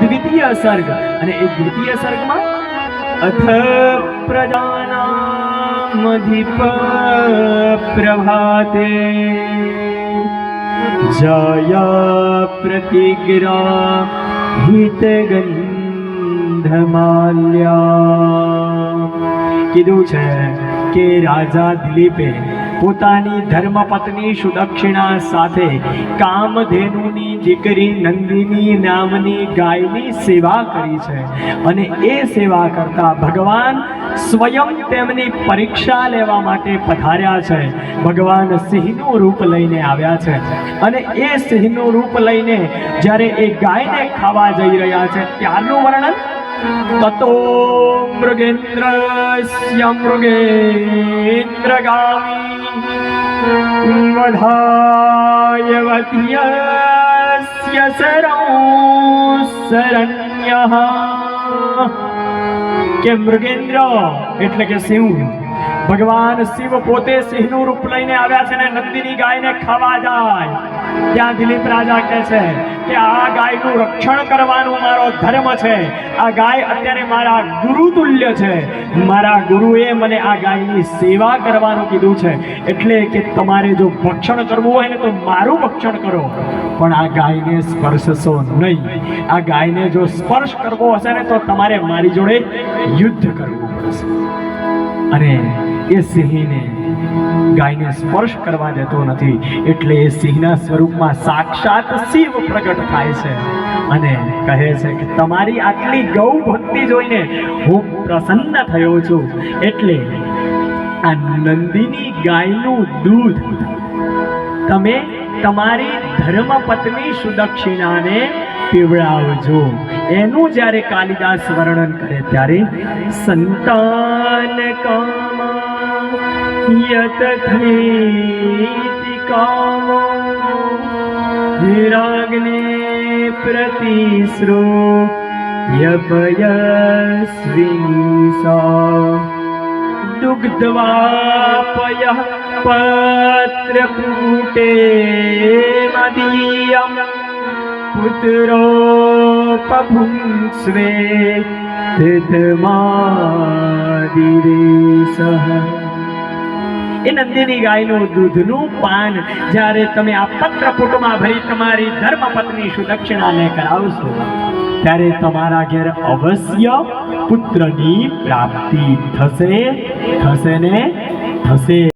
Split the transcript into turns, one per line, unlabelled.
દ્વિતીય સર્ગ અને એ દ્વિતીય સર્ગમાં અથ પ્રજાનામધિપ પ્રભાતે જયા પ્રતિગ્રા હિતગંધમાલ્યા કીધું છે કે રાજા દિલીપે પોતાની ધર્મપત્ની સુદક્ષિણા સાથે કામધેનુની દીકરી નંદિની નામની ગાયની સેવા કરી છે અને એ સેવા કરતા ભગવાન સ્વયં તેમની પરીક્ષા લેવા માટે પધાર્યા છે. ભગવાન સિંહનું રૂપ લઈને આવ્યા છે અને એ સિંહનું રૂપ લઈને જ્યારે એ ગાયને ખાવા જઈ રહ્યા છે ત્યારનું વર્ણન તતો મૃગેન્દ્રસ્ય મૃગેન્દ્રગામી વધાય વધ્યસ્ય શરણ્યઃ કે મૃગેન્દ્ર એટલે કે સિંહ ભગવાન શિવ પોતે સિંહનું રૂપ લઈને આવ્યા છે ને નંદિની ગાયને ખાવા જાય. ત્યાં દિલીપ રાજા કહે છે કે આ ગાયનું રક્ષણ કરવાનું મારો ધર્મ છે. આ ગાય અત્યારે મારા ગુરુ તુલ્ય છે. મારા ગુરુએ મને આ ગાયની સેવા કરવાનું કીધું છે એટલે કે તમારે જો ભક્ષણ કરવું હોય ને તો મારું ભક્ષણ કરો પણ આ ગાયને સ્પર્શશો નહીં. આ ગાયને જો સ્પર્શ કરવો હશે ને તો તમારે મારી જોડે યુદ્ધ કરવું પડશે. અને એ સિંહને ગાયને સ્પર્શ કરવા દેતો નથી એટલે એ સિંહના સ્વરૂપમાં સાક્ષાત શિવ પ્રગટ થાય છે અને કહે છે કે તમારી આટલી ગૌ ભક્તિ જોઈને હું પ્રસન્ન થયો છું એટલે આ નંદિની ગાયનું દૂધ તમે તમારી ધર્મપત્ની સુદક્ષિણાને પીવડાવજો. એનું જ્યારે કાલિદાસ વર્ણન કરે ત્યારે સંતાન કામા યતથેતિ કામો વિરાગને પ્રતિશ્રો યપયસ્વિનિસા દુગ્ધવાપય પત્રકૂટે મદીયમ પુત્રોપભુંક્ષ્વે તિતમાદિરેસઃ. એ નંદિની ગાયનું દૂધનું પાન જ્યારે તમે આ પત્રપુટમાં ભરી તમારી ધર્મપત્ની સુદક્ષિણાને કરાવશો ત્યારે તમારા ઘેર અવશ્ય પુત્રની પ્રાપ્તિ થશે ને થશે.